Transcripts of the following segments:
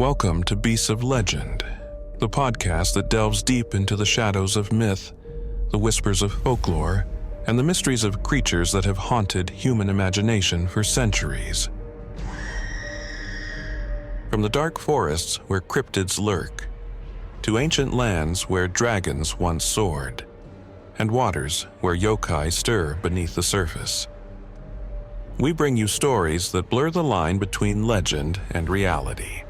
Welcome to Beasts of Legend, the podcast that delves deep into the shadows of myth, the whispers of folklore, and the mysteries of creatures that have haunted human imagination for centuries. From the dark forests where cryptids lurk, to ancient lands where dragons once soared, and waters where Yōkai stir beneath the surface, we bring you stories that blur the line between legend and reality.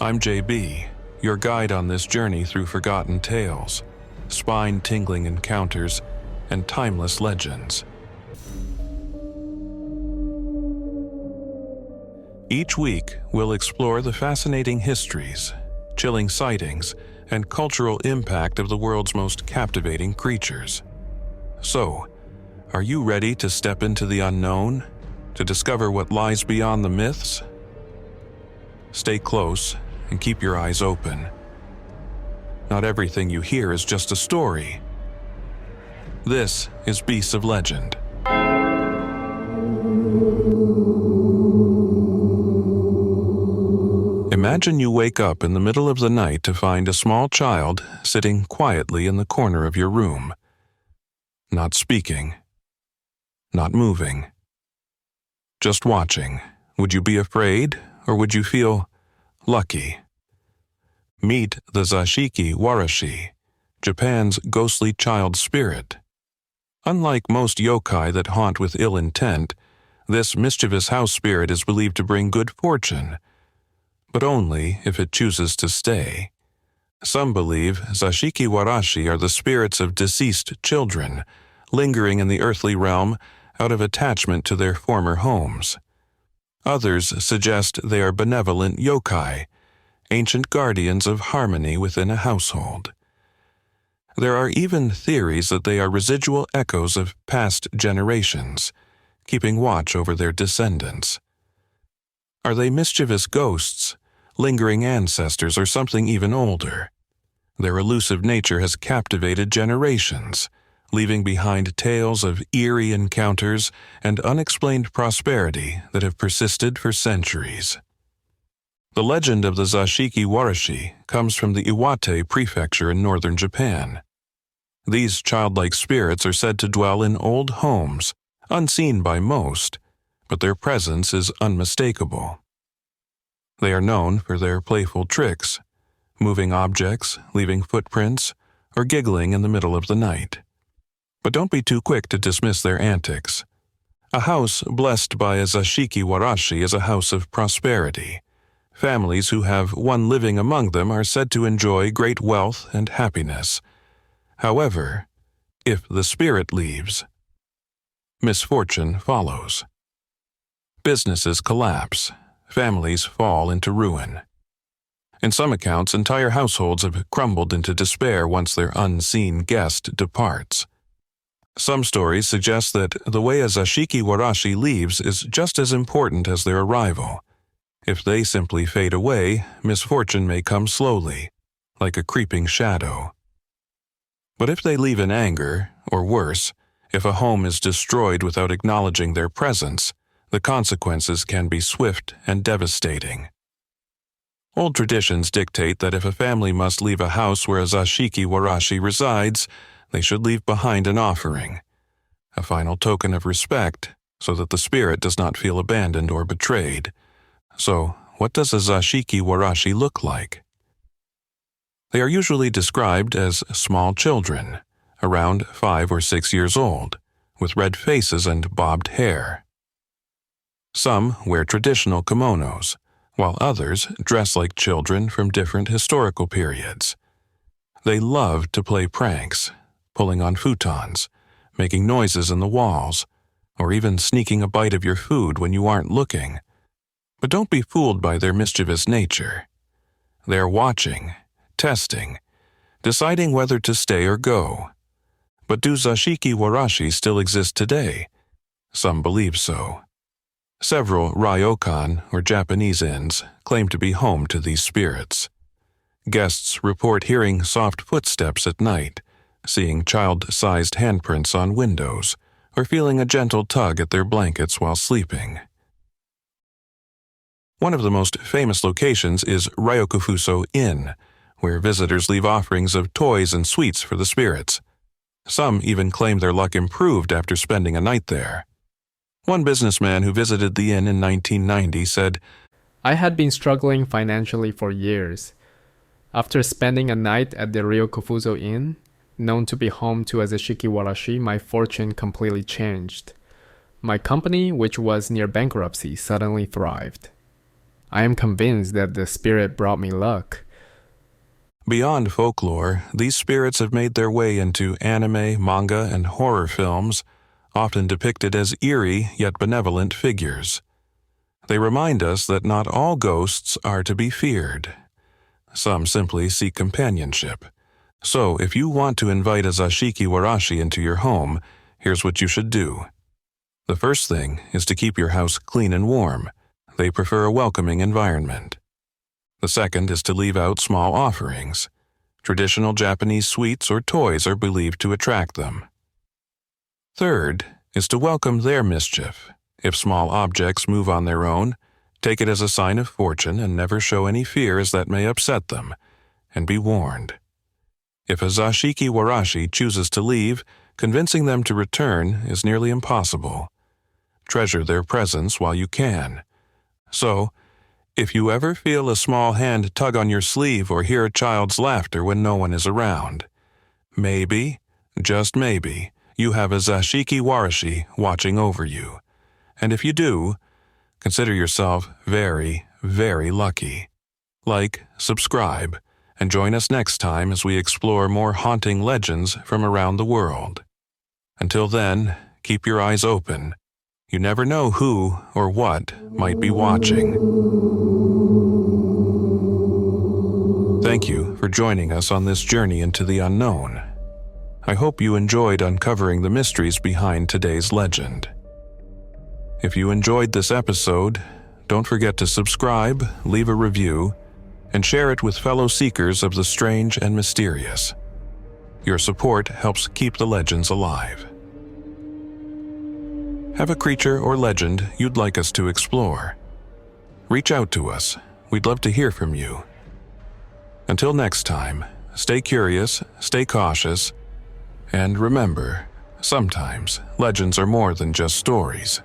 I'm JB, your guide on this journey through forgotten tales, spine-tingling encounters, and timeless legends. Each week, we'll explore the fascinating histories, chilling sightings, and cultural impact of the world's most captivating creatures. So, are you ready to step into the unknown, to discover what lies beyond the myths? Stay close and keep your eyes open. Not everything you hear is just a story. This is Beasts of Legend. Imagine you wake up in the middle of the night to find a small child sitting quietly in the corner of your room. Not speaking. Not moving. Just watching. Would you be afraid, or would you feel lucky? Meet the Zashiki Warashi, Japan's ghostly child spirit. Unlike most yokai that haunt with ill intent, this mischievous house spirit is believed to bring good fortune, but only if it chooses to stay. Some believe Zashiki Warashi are the spirits of deceased children, lingering in the earthly realm out of attachment to their former homes. Others suggest they are benevolent yokai, ancient guardians of harmony within a household. There are even theories that they are residual echoes of past generations, keeping watch over their descendants. Are they mischievous ghosts, lingering ancestors, or something even older? Their elusive nature has captivated generations, leaving behind tales of eerie encounters and unexplained prosperity that have persisted for centuries. The legend of the Zashiki Warashi comes from the Iwate prefecture in northern Japan. These childlike spirits are said to dwell in old homes, unseen by most, but their presence is unmistakable. They are known for their playful tricks, moving objects, leaving footprints, or giggling in the middle of the night. But don't be too quick to dismiss their antics. A house blessed by a Zashiki Warashi is a house of prosperity. Families who have one living among them are said to enjoy great wealth and happiness. However, if the spirit leaves, misfortune follows. Businesses collapse, families fall into ruin. In some accounts, entire households have crumbled into despair once their unseen guest departs. Some stories suggest that the way a Zashiki Warashi leaves is just as important as their arrival. If they simply fade away, misfortune may come slowly, like a creeping shadow. But if they leave in anger, or worse, if a home is destroyed without acknowledging their presence, the consequences can be swift and devastating. Old traditions dictate that if a family must leave a house where a Zashiki Warashi resides, they should leave behind an offering, a final token of respect, so that the spirit does not feel abandoned or betrayed. So, what does a Zashiki Warashi look like? They are usually described as small children, around 5 or 6 years old, with red faces and bobbed hair. Some wear traditional kimonos, while others dress like children from different historical periods. They love to play pranks, pulling on futons, making noises in the walls, or even sneaking a bite of your food when you aren't looking. But don't be fooled by their mischievous nature. They are watching, testing, deciding whether to stay or go. But do Zashiki Warashi still exist today? Some believe so. Several ryokan, or Japanese inns, claim to be home to these spirits. Guests report hearing soft footsteps at night, seeing child-sized handprints on windows, or feeling a gentle tug at their blankets while sleeping. One of the most famous locations is Ryokufuso Inn, where visitors leave offerings of toys and sweets for the spirits. Some even claim their luck improved after spending a night there. One businessman who visited the inn in 1990 said, "I had been struggling financially for years. After spending a night at the Ryokufuso Inn, known to be home to a Zashiki Warashi, my fortune completely changed. My company, which was near bankruptcy, suddenly thrived. I am convinced that the spirit brought me luck." Beyond folklore, these spirits have made their way into anime, manga, and horror films, often depicted as eerie yet benevolent figures. They remind us that not all ghosts are to be feared. Some simply seek companionship. So, if you want to invite a Zashiki Warashi into your home, here's what you should do. The first thing is to keep your house clean and warm. They prefer a welcoming environment. The second is to leave out small offerings. Traditional Japanese sweets or toys are believed to attract them. Third is to welcome their mischief. If small objects move on their own, take it as a sign of fortune and never show any fears that may upset them, and be warned. If a Zashiki Warashi chooses to leave, convincing them to return is nearly impossible. Treasure their presence while you can. So, if you ever feel a small hand tug on your sleeve or hear a child's laughter when no one is around, maybe, just maybe, you have a Zashiki Warashi watching over you. And if you do, consider yourself very, very lucky. Like, subscribe, and join us next time as we explore more haunting legends from around the world. Until then, keep your eyes open. You never know who or what might be watching. Thank you for joining us on this journey into the unknown. I hope you enjoyed uncovering the mysteries behind today's legend. If you enjoyed this episode, don't forget to subscribe, leave a review, and share it with fellow seekers of the strange and mysterious. Your support helps keep the legends alive. Have a creature or legend you'd like us to explore? Reach out to us. We'd love to hear from you. Until next time, stay curious, stay cautious, and remember, sometimes legends are more than just stories.